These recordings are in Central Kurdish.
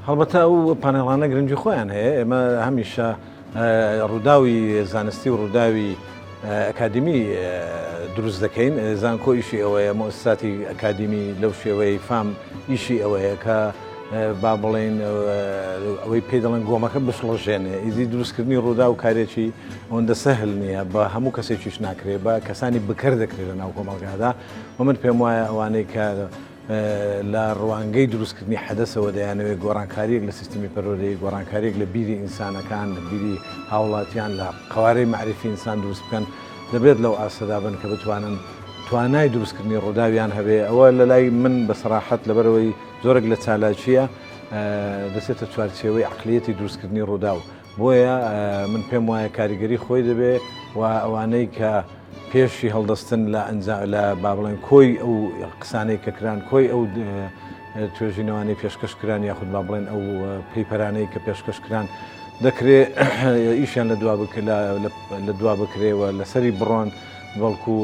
هەڵبەتە ئەو پانێڵانە گرنگی خۆیان هەیە ئێمە هەمیشە ڕووداوی زانستی و ڕووداوی ئەکادمی دروست دەکەین زان کۆ ئیشی ئەوەیە مؤسساتی ئەکادمی لەو شێوەیە فام ئیشی ئەوەیە کە با بڵێن ئەوەی پێ دەڵێن گۆمەکە بشڵەژێنێ ئیزی دروستکردنی ڕوودا و کارێکی ئەوەندە سەهل نییە بە هەموو کەسێکیش ناکرێت بە کەسانی بکر دەکرێت لە ناو کۆمەڵگادا و من پێم وایە ئەوانەی کە لە ڕوانگەی دروستکردنی حەدەسەوە دەیانەوێت گۆڕانکاریەک لە سیستمی پەروەردەیی گۆڕانکاریەک لە بیری ئینسانەکان لە بیری هاوڵاتیان لە قوارەی معرفی ئینسان دروست بکەن دەبێت لەو ئاسەدا بن کە بتوانن توانای دروستکردنی ڕووداویان هەبێ ئەوە لە لای من بە سەراحەت لەبەرەوەی زۆرێک لە چالاکیە دەچێتە چوارچێوەی عەقلیەتی دروستکردنی ڕوودا و بۆیە من پێم وایە کاریگەری خۆی دەبێ و ئەوانەی کە پێشی هەڵدەستن لە با بڵێن کۆی ئەو قسانەی کە کران کۆی ئەو توێژینەوانەی پێشکەشکران یاخود با بڵێن ئەو پەیپەرانەی کە پێشکەشکران دەکرێت ئیشیان لە دوا بکرێەوە لەسەری بڕۆن بەڵکو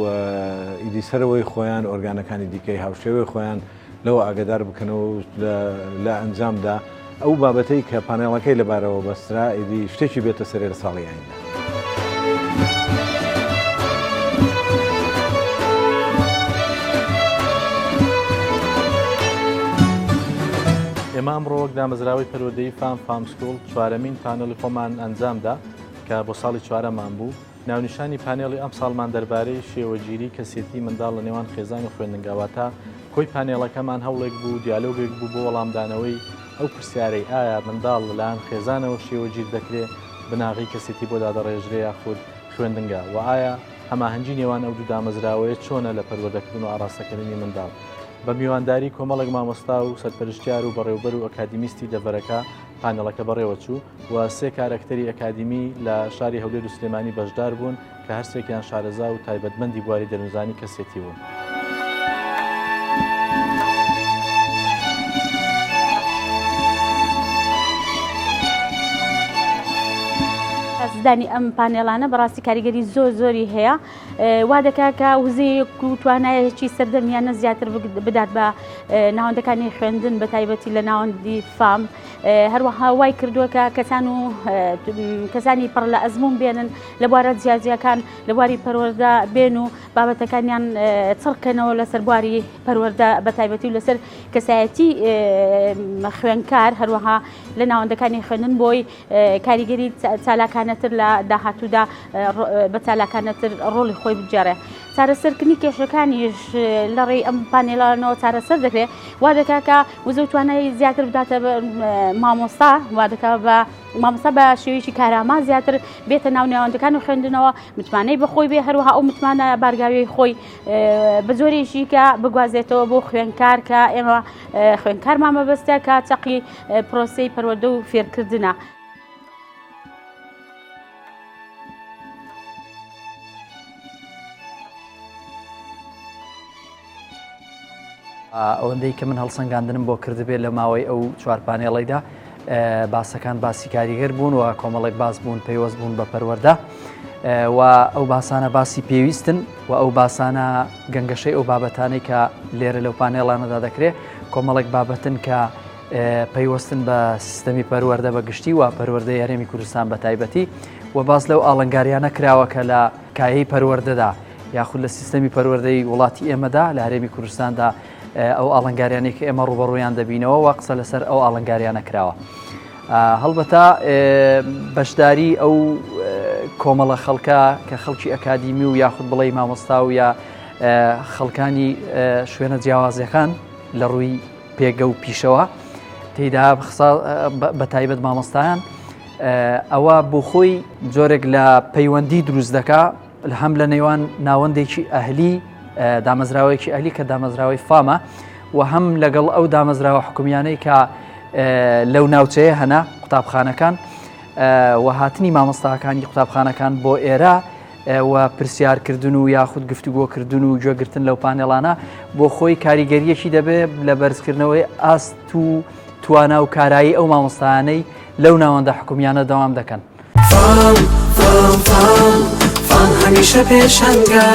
ئیدی سەرەوەی خۆیان ئۆرگانەکانی دیکەی هاوشێوەی خۆیان لەوە ئاگدار بکەنەوە لە ئەنجامدا ئەو بابەتەی کە پانێڵەکەی لەبارەوە بەسترا ئیدی شتێکی بێتە سەرێ لە ساڵی ئایندا. ئێمە ئەمڕۆ وەک دامەزراوەی پەروەردەیی فام سکوڵ چوارەمین پانێڵی خۆمان ئەنجامدا کە بۆ ساڵی چوارەمان بوو. ناونیشانی پانێڵی ئەم ساڵمان دەربارەی شێوەگیری کەسێتی منداڵ لە نێوان خێزان و خوێندنگاواتە کۆی پانێڵەکەمان هەوڵێک بوو دیالۆگێک بوو بۆ وەڵامدانەوەی ئەو پرسیارەی ئایا منداڵ لەلایەن خێزانەوە شێوەگیر دەکرێت بناغی کەسێتی بۆ دادەڕێژرێ یاخود خوێندنگا و ئایا هەماهەنگی نێوان ئەو دوو دامەزراوەیە چۆنە لە پەروەردەکردن و ئاڕاستەکردنی منداڵ. بە میوانداری کۆمەڵێک مامۆستا و سەرپەرشتیار و بەڕێوەبەر و ئەکادیمیستی دەڤەرەکە پانێڵەکە بەڕێوە چوو و سێ کارەکتەری ئەکادیمی لە شاری هەولێر و سلێمانی بەشدار بوون کە هەرسێکیان شارەزا و تایبەتمەندی بواری دەرونزانی کەسێتی بوون. دانی ئەم پانێڵانە بەڕاستی کاریگەری زۆری هەیە وا دەکا کە وزەیەک و توانایەکی سەردەمیانە زیاتر بدات بە ناوەندەکانی خوێندن بە تایبەتی لە ناوەندی فام هەروەها وای کردووە کە کەسانی پڕ لە ئەزمون بێنن لە بوارە جیاجیەکان لە بواری پەروەردە بێن و بابەتەکانیان چڕکەنەوە لەسەر بواری پەروەردە بە تایبەتی و لەسەر کەسایەتی خوێنکار هەروەها لە ناوەندەکانی خوێندن بۆی کاریگەری چالاکانەتر لە داهاتوودا بە چالاکانەتر ڕۆڵی خۆی بجێڕێ. چارەسەرکردنی کێشەکانیش لە ڕێی ئەم پانێڵانەوە چارەسەر دەکرێت وا دەکا کە وزە و توانای زیاتر بداتە مامۆستا وا دەکا بە مامۆستا بە شێوەیەکی کارامە زیاتر بێتە ناو نێوەندەکان و خوێندنەوە متمانەی بەخۆی بێ هەروەها ئەو متمانە بارگاوی خۆی بە زۆرێکی کە بگوازێتەوە بۆ خوێنکار کە ئێمە خوێنکارمان مەبەستە کە چەقی پرۆسەی پەروەردە و فێرکردنە. ئەوەندەی کە من هەڵسەنگاندنم بۆ کردبێت لە ماوەی ئەو چوار پانێڵەیدا باسەکان باسی کاریگەر بوون و کۆمەڵێک باس بوون پەیوەست بوون بە پەروەردە و ئەو باسانە باسی پێویستن و ئەو باسانە گەنگەشەی ئەو بابەتانەی کە لێرە لەو پانێڵانەدا دەکرێت کۆمەڵێک بابەتن کە پەیوەستن بە سیستەمی پەروەردە بەگشتی و پەروەردەی هەرێمی کوردستان بە تایبەتی و باس لەو ئاڵنگاریانە کراوە کە لە کایەی پەروەردەدا یاخود لە سیستەمی پەروەردەی وڵاتی ئێمەدا لە هەرێمی کوردستاندا ئەو ئاڵنگاریانی کە ئێمە ڕوبەڕوویان دەبینەوە و قسە لەسەر ئەو ئاڵنگاریانە کراوە. هەڵبەتە بەشداری ئەو کۆمەڵە خەڵکە کە خەڵکی ئەکادیمی و یاخود بڵێ مامۆستا و یا خەڵکانی شوێنە جیاوازیەکان لە ڕووی پێگە و پیشەوە تێیدا بە تایبەت مامۆستایان ئەوە بۆ خۆی جۆرێک لە پەیوەندی دروست دەکا هەم لە نێوان ناوەندێکی ئەهلی دامەزراوەیەکی ئەهلی کە دامەزراوەی فامە و هەم لەگەڵ ئەو دامەزراوە حکومیانەی کە لەو ناوچەیە هەنا قوتابخانەکان و هاتنی مامۆستاکانی قوتابخانەکان بۆ ئێرە و پرسیارکردن و یاخود گفتوگۆکردن و گوێگرتن لەو پانێڵانە بۆ خۆی کاریگەریەکی دەبێت لە بەرزکردنەوەی ئاست و توانا و کارایی ئەو مامۆستایانەی لەو ناوەندە حکومیانە دەوام دەکەن. فام هەمیشە پێشەنگە